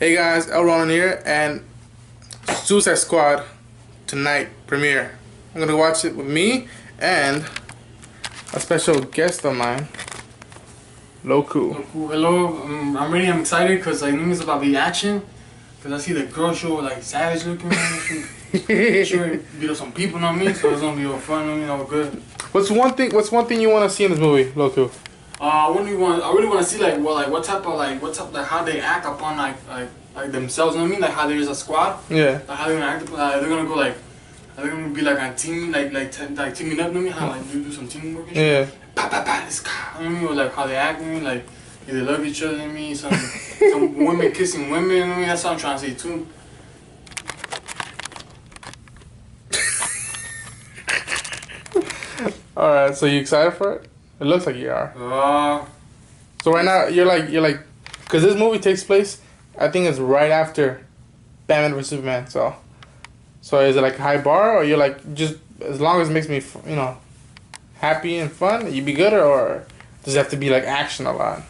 Hey guys, El Ronan here, and Suicide Squad tonight premiere. I'm gonna watch it with me and a special guest of mine, Loku. Hello. I'm excited because I know it's about the action. Because I see the girl show like savage looking. Sure, beat up some people, know what I mean? So it's gonna be all fun, you know, good. What's one thing you want to see in this movie, Loku? What do you want? I really want to see what type of how they act upon like themselves. You know what I mean? Like how there's a squad. Yeah. Like how they're gonna act. They're gonna go like. Are they gonna be like a team, like teaming up? You know what I mean? How like you do some teamwork and shit. Yeah. Pa pa pa. This guy. You know what I mean? Or like how they act. You know what I mean? Like if they love each other. You know what I mean? Some women kissing women. You know what I mean? That's what I'm trying to say too. All right. So you excited for it? It looks like you are. Uh. So right now you're like, because this movie takes place, I think it's right after Batman vs Superman. So is it like a high bar, or you're like, just as long as it makes me, happy and fun, you be good, or does it have to be like action a lot?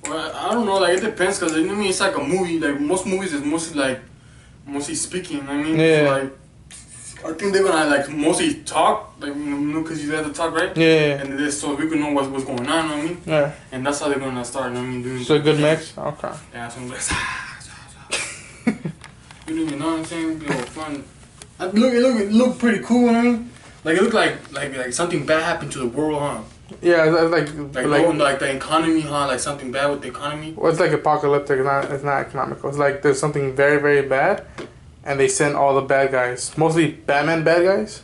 Well, I don't know. Like it depends, cause you know what I mean. It's like a movie. Like most movies is mostly speaking. You know what I mean? Yeah. So, like I think they're gonna like mostly talk. Like you know, cause you have to talk, right? Yeah. And this, so we can know what's going on. You know what I mean? Yeah. And that's how they're gonna start. You know what I mean? Doing So a good mix. Okay. Yeah, so I'm like, you know what I'm saying? Be all fun. It looked pretty cool. You know what I mean? Like it looked like something bad happened to the world, huh? Yeah, Like the economy, huh? Like something bad with the economy. well, it's like apocalyptic. It's not economical. It's like there's something very, very bad, and they send all the bad guys, mostly Batman bad guys,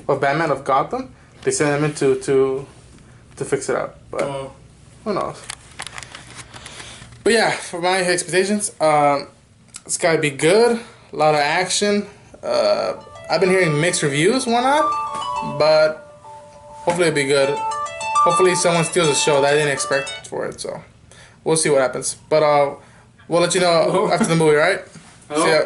or Batman of Gotham. They send them in to fix it up. But who knows? But yeah, for my expectations, it's gotta be good. A lot of action. I've been hearing mixed reviews, whatnot, but hopefully it'll be good. Hopefully someone steals the show that I didn't expect for it. So we'll see what happens. But we'll let you know after the movie, right? See ya.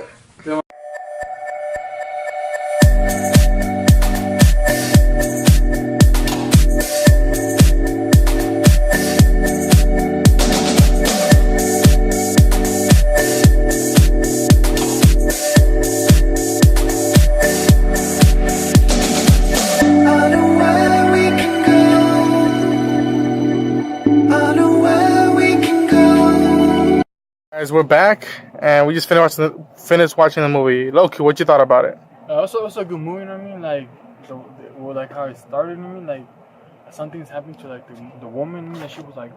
Guys, we're back, and we just finished watching the movie. Loki, what you thought about it? Also, a good movie. You know what I mean? Like how it started. You know what I mean? Like something's happened to like the woman. That she was like.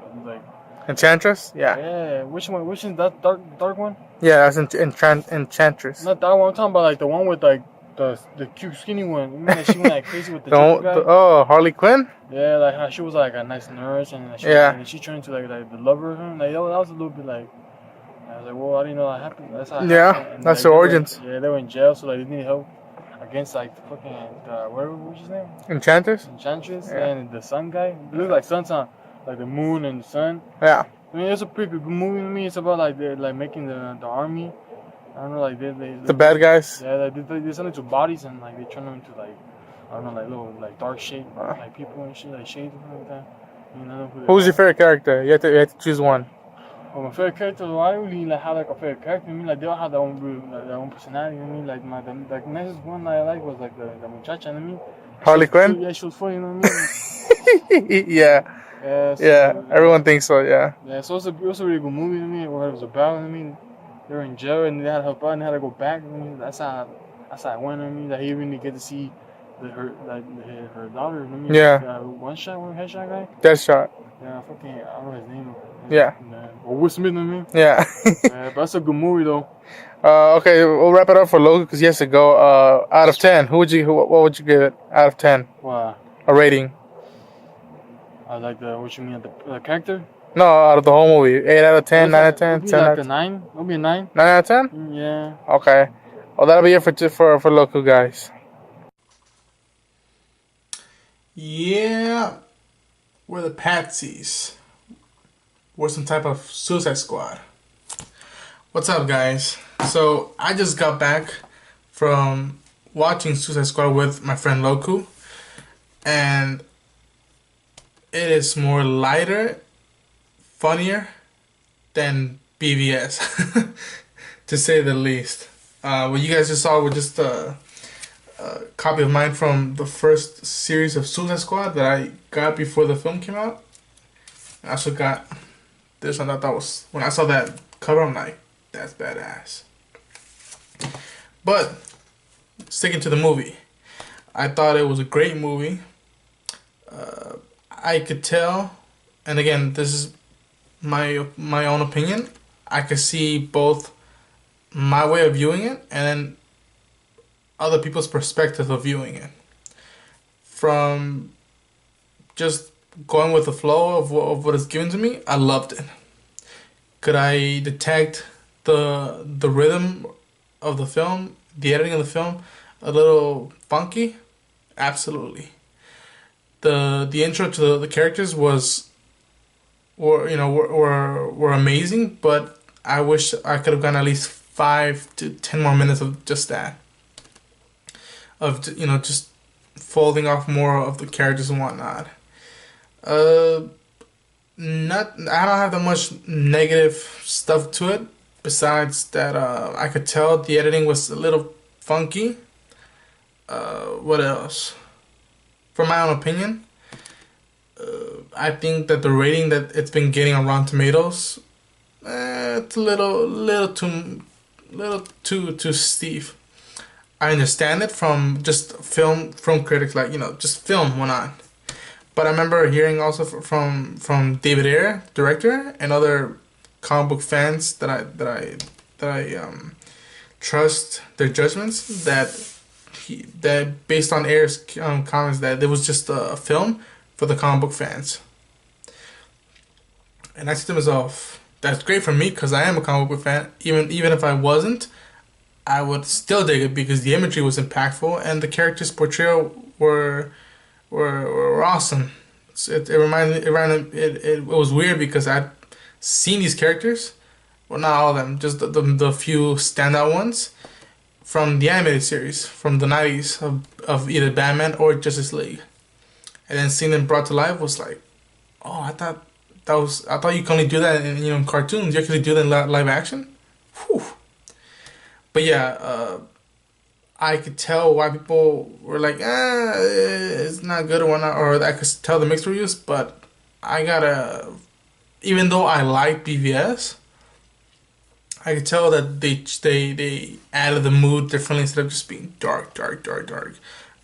Enchantress? Yeah. Yeah. Which one? Which is that dark one? Yeah, that's Enchantress. Not that one. I'm talking about like the one with like the cute skinny one. You mean like she went like crazy with the guy? Harley Quinn? Yeah, like how she was like a nice nurse and and she turned into like the lover of him. Like that was a little bit like. I was like, well, I didn't know that happened. That's how it happened. That's the origins. They were in jail, so like they needed help against like the fucking whatever was his name? Enchantress, and the sun guy. It looked like sunshine, like the moon and the sun. Yeah. I mean, it's a pretty good movie to me. It's about like they're like making the army. I don't know, like the bad guys. Yeah, they send it to bodies and like they turn them into like I don't know, like little like dark shade, like people and shit, like shades and stuff like that. You know, who's your favorite character? You have to choose one. Well, my favorite character, I don't really like have like a favorite character. I mean, like they all have their own personality. I mean, like the nicest one I like was like the muchacha. I mean, Harley Quinn. Yeah, she was funny. You know what I mean? Yeah. So, everyone thinks so. Yeah. Yeah. So it was a really good movie. I mean, what it was about. I mean, they were in jail and they had to help out and they had to go back. I mean, that's how it went. I mean, that he really get to see her daughter. I mean, yeah. One headshot guy. Deathshot. Yeah, fucking, I don't know his name. Yeah. Or Will Smith, I mean. Yeah. But that's a good movie, though. Okay, we'll wrap it up for Logan because he has to go. Out of 10, what would you give it out of 10? Wow. A rating. I like what you mean, the character? No, out of the whole movie. 8 out of 10, 9 out of 10, 10 out of 10. 9. It'll be a 9. 9 out of 10? Yeah. Okay. Well, that'll be it for Loku, guys. Yeah. We're the Patsies. We're some type of Suicide Squad. What's up, guys? So, I just got back from watching Suicide Squad with my friend Loku. And it is more lighter, funnier than BVS, to say the least. What you guys just saw was just a copy of mine from the first series of Suicide Squad that I got before the film came out. I also got this one. I thought was, when I saw that cover, I'm like, that's badass. But sticking to the movie, I thought it was a great movie. I could tell, and again, this is my own opinion. I could see both my way of viewing it and then other people's perspective of viewing it. From just going with the flow of what is given to me, I loved it. Could I detect the rhythm of the film, the editing of the film, a little funky? Absolutely. The intro to the characters were amazing, but I wish I could have gone at least 5 to 10 more minutes of just that, of just folding off more of the characters and whatnot. Not I don't have that much negative stuff to it, besides that I could tell the editing was a little funky. What else? For my own opinion, I think that the rating that it's been getting on Rotten Tomatoes, it's a little too steep. I understand it from just film critics, like, just film went on. But I remember hearing also from David Ayer, director, and other comic book fans that I trust their judgments, that based on Ayer's comments, that it was just a film for the comic book fans. And I see to myself, that's great for me because I am a comic book fan. Even if I wasn't, I would still dig it because the imagery was impactful and the characters' portrayal were awesome. It was weird because I'd seen these characters, well, not all of them, just the few standout ones from the animated series from the 90s of either Batman or Justice League, and then seeing them brought to life was like, oh, I thought you could only do that in cartoons. You actually do that in live action. Whew. But yeah, I could tell why people were like, it's not good or whatnot, or I could tell the mixed reviews. But even though I like BVS, I could tell that they added the mood differently instead of just being dark,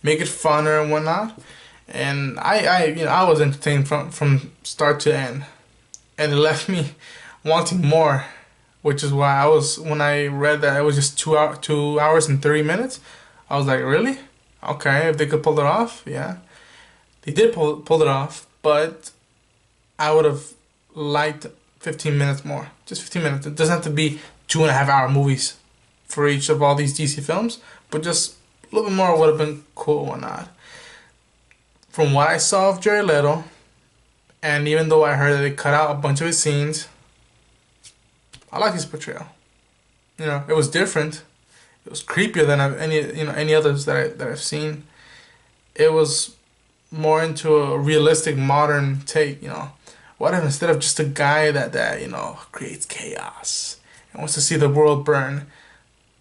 make it funner and whatnot. And I was entertained from start to end, and it left me wanting more. Which is why when I read that it was just 2 hours and 30 minutes, I was like, really? Okay, if they could pull it off, yeah. They did pull it off, but I would have liked 15 minutes more. Just 15 minutes. It doesn't have to be 2.5-hour movies for each of all these DC films, but just a little bit more would have been cool or not. From what I saw of Jared Leto, and even though I heard that they cut out a bunch of his scenes, I like his portrayal. It was different. It was creepier than any others that I've seen. It was more into a realistic, modern take. What if instead of just a guy that creates chaos and wants to see the world burn,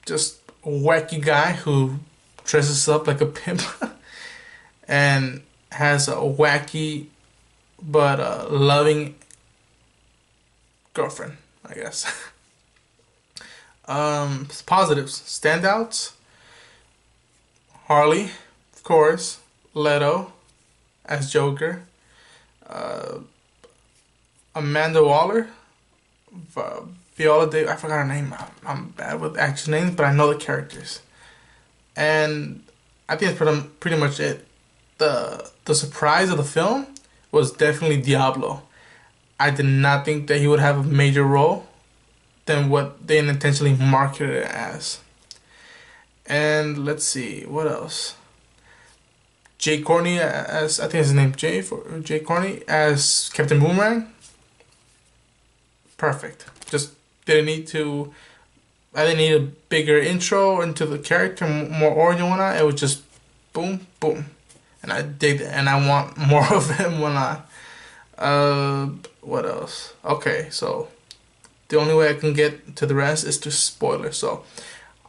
just a wacky guy who dresses up like a pimp and has a wacky but loving girlfriend, I guess. Positives, standouts: Harley, of course, Leto as Joker, Amanda Waller, Viola Davis. I forgot her name. I'm bad with actors' names, but I know the characters. And I think that's pretty much it. The surprise of the film was definitely Diablo. I did not think that he would have a major role than what they intentionally marketed it as. And let's see, what else? Jay Courtney as, I think his name Jay Courtney as Captain Boomerang. Perfect. Just didn't need to. I didn't need a bigger intro into the character, more origin and whatnot. It was just boom, boom, and I dig it, and I want more of him when I. What else? Okay, so the only way I can get to the rest is through spoilers. So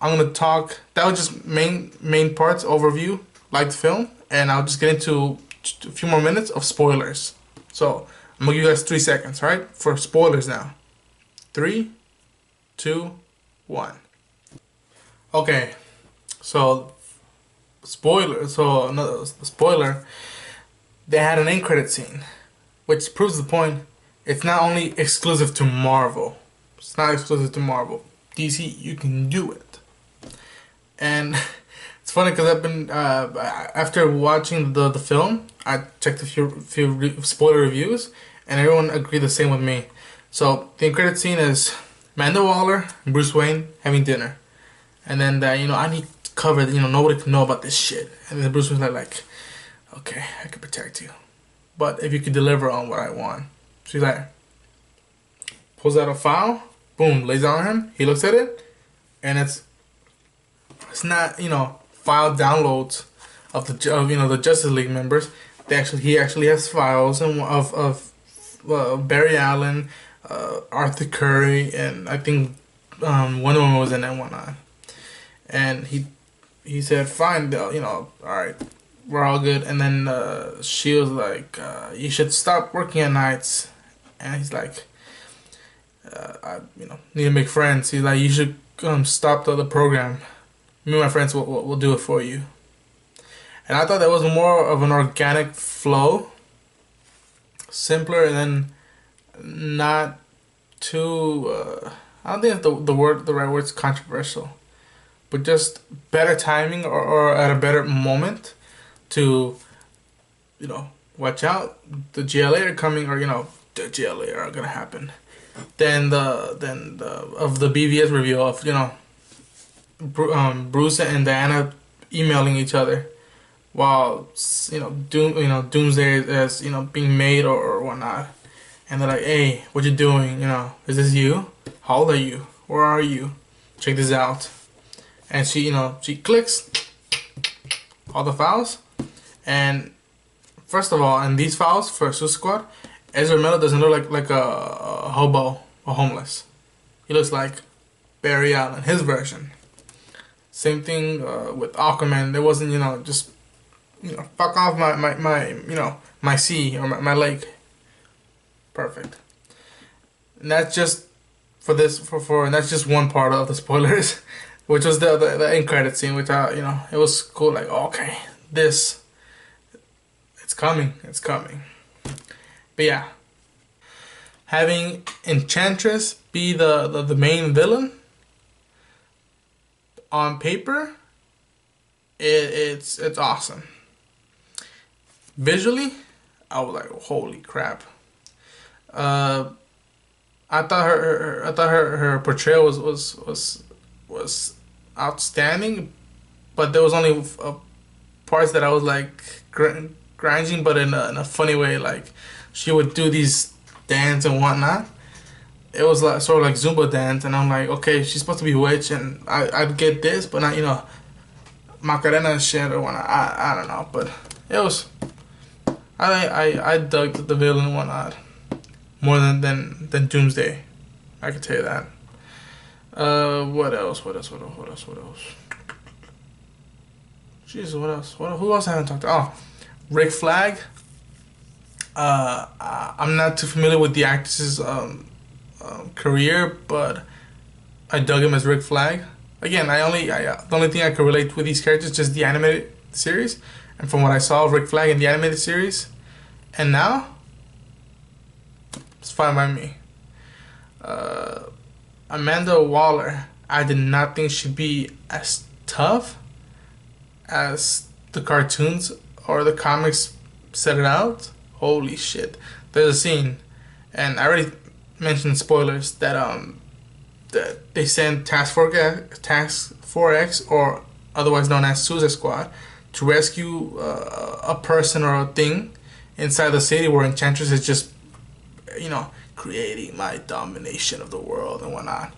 I'm gonna talk. That was just main parts overview, like the film, and I'll just get into a few more minutes of spoilers. So I'm gonna give you guys 3 seconds, right, for spoilers now. 3, 2, 1. Okay, so spoiler. So another spoiler. They had an end credit scene, which proves the point. It's not only exclusive to Marvel. It's not exclusive to Marvel. DC, you can do it. And it's funny because I've been after watching the film, I checked a few spoiler reviews, and everyone agreed the same with me. So the end credit scene is Amanda Waller and Bruce Wayne having dinner, and then I need to cover. Nobody can know about this shit. And then Bruce was like, okay, I can protect you, but if you could deliver on what I want. She's like, pulls out a file, boom, lays it on him. He looks at it, and it's not file downloads of the Justice League members. He actually has files and of Barry Allen, Arthur Curry, and I think Wonder Woman was in it and whatnot. And he said, fine, all right, we're all good. And then she was like, you should stop working at nights. And he's like, I need to make friends. He's like, you should stop the program. Me and my friends will do it for you. And I thought that was more of an organic flow, simpler, and then not too. I don't think the right word is controversial, but just better timing or at a better moment to, watch out. The GLA are coming, or the GLA are gonna happen. Then the BVS review of Bruce and Diana emailing each other while Doomsday is being made or whatnot, and they're like, hey, what you doing? Is this you? How old are you? Where are you? Check this out. And she clicks all the files, and first of all, in these files for Suicide Squad, Ezra Miller doesn't look like a hobo or homeless. He looks like Barry Allen, his version. Same thing with Aquaman. There wasn't just fuck off my sea or my lake. Perfect. And that's just for this and that's just one part of the spoilers, which was the end credit scene, which it was cool. Like, okay, it's coming. But yeah, having Enchantress be the main villain on paper, it's awesome. Visually, I was like, holy crap. I thought her portrayal was outstanding, but there was only parts that I was like grinding, but in a funny way. Like, she would do these dance and whatnot. It was like sort of like Zumba dance, and I'm like, okay, she's supposed to be a witch, and I'd get this, but not Macarena and shit or whatnot. I don't know, but it was. I dug the villain and whatnot more than Doomsday. I can tell you that. What else? Jesus, what else? Who else I haven't talked to? Oh, Rick Flag. I'm not too familiar with the actress's career, but I dug him as Rick Flag. Again, the only thing I could relate with these characters is just the animated series, and from what I saw of Rick Flag in the animated series, and now, it's fine by me. Amanda Waller, I did not think she'd be as tough as the cartoons or the comics set it out. Holy shit. There's a scene, and I already mentioned spoilers, that they send Task Force X, or otherwise known as Suicide Squad, to rescue a person or a thing inside the city where Enchantress is just, creating my domination of the world and whatnot.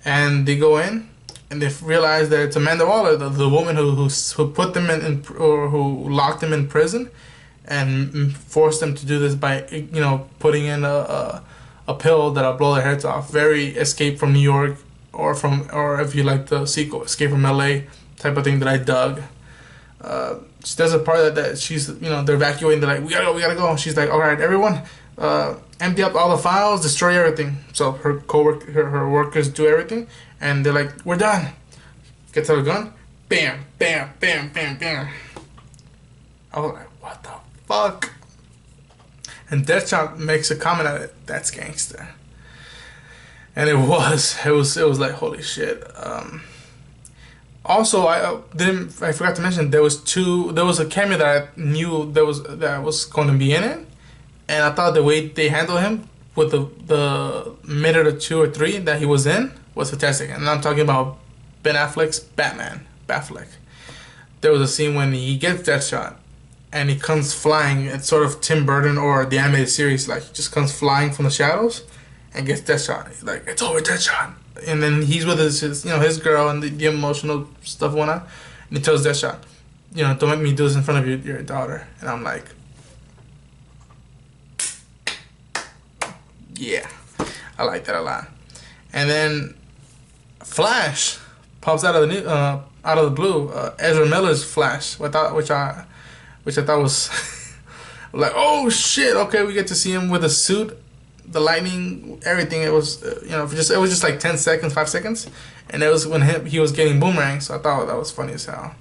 And they go in, and they realize that it's Amanda Waller, the woman who put them in or who locked them in prison, and forced them to do this by putting in a a pill that'll blow their heads off. Very Escape from New York, or if you like the sequel, Escape from LA type of thing that I dug. There's a part that she's, they're evacuating. They're like, we gotta go. She's like, all right, everyone, empty up all the files, destroy everything. So her workers do everything, and they're like, we're done. Gets out a gun, bam, bam, bam, bam, bam. I was like, what the fuck? And Deathshot makes a comment at it. That's gangster. And it was like, holy shit. Also, I forgot to mention there was a cameo that I knew that was going to be in it, and I thought the way they handled him with the minute or two or three that he was in was fantastic. And I'm talking about Ben Affleck's Batman, Batfleck. There was a scene when he gets Deathshot, and he comes flying. It's sort of Tim Burton or the animated series, like he just comes flying from the shadows and gets Deathshot. He's like, it's over, Deathshot. And then he's with his girl and the emotional stuff went on. And he tells Deathshot, don't make me do this in front of your daughter. And I'm like, yeah, I like that a lot. And then Flash pops out of the blue. Ezra Miller's Flash, which I thought was like, oh shit, okay, we get to see him with a suit, the lightning, everything. It was it was just like 10 seconds, 5 seconds, and it was when he was getting boomerangs. So I thought that was funny as hell.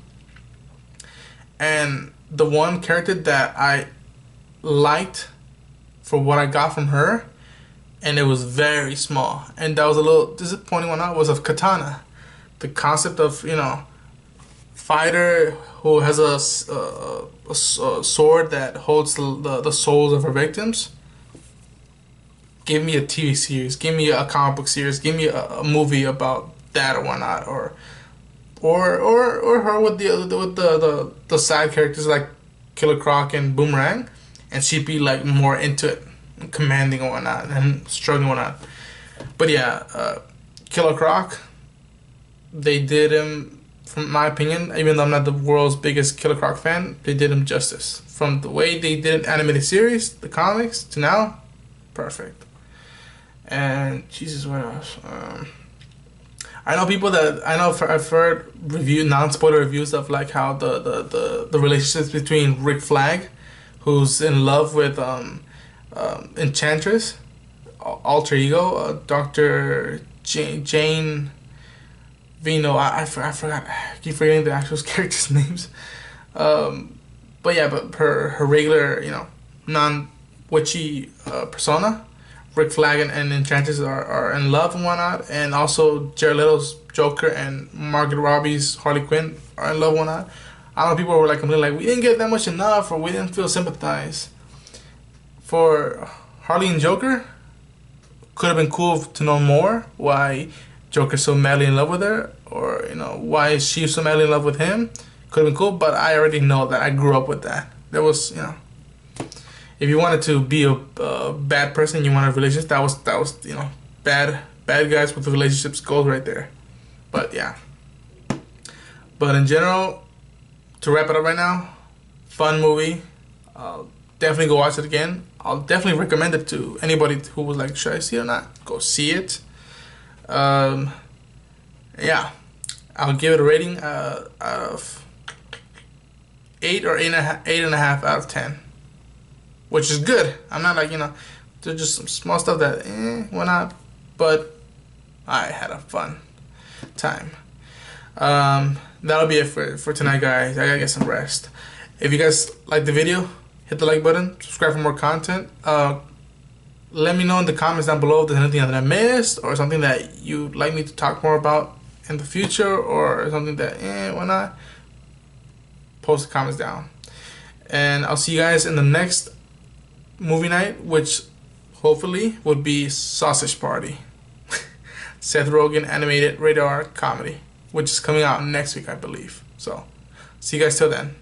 And the one character that I liked for what I got from her, and it was very small, and that was a little disappointing one out, was of Katana. The concept of fighter who has a sword that holds the souls of her victims. Give me a TV series, give me a comic book series, give me a movie about that or whatnot, or her with the side characters like Killer Croc and Boomerang, and she'd be like more into it, commanding and whatnot, and struggling and whatnot. But yeah, Killer Croc, they did him, from my opinion, even though I'm not the world's biggest Killer Croc fan, they did him justice. From the way they did an animated series, the comics, to now, perfect. And Jesus, what else? I've heard non-spoiler reviews of like how the relationships between Rick Flag, who's in love with Enchantress, alter ego, Dr. Jane Vino. I forgot. I keep forgetting the actual characters' names. But her regular, non-witchy persona, Rick Flag and Enchantress are in love and whatnot, and also Jared Leto's Joker and Margot Robbie's Harley Quinn are in love and whatnot. I don't know, people were like complaining, like, we didn't get that much enough, or we didn't feel sympathized. For Harley and Joker, could have been cool to know more why Joker's so madly in love with her, or why is she so madly in love with him. Could have been cool, but I already know that. I grew up with that. There was, if you wanted to be a bad person, you wanted a relationship, that was bad guys with the relationships goals right there. But yeah. But in general, to wrap it up right now, fun movie. Definitely go watch it again. I'll definitely recommend it to anybody who was like, should I see it or not? Go see it. Yeah, I'll give it a rating out of 8 or 8.5 out of 10, which is good. I'm not like, there's just some small stuff that why not, but I had a fun time. That'll be it for tonight, guys. I gotta get some rest. If you guys like the video, hit the like button, subscribe for more content. Let me know in the comments down below if there's anything that I missed, or something that you'd like me to talk more about in the future, or something that, why not? Post the comments down. And I'll see you guys in the next movie night, which hopefully would be Sausage Party. Seth Rogen animated rated R comedy, which is coming out next week, I believe. So, see you guys till then.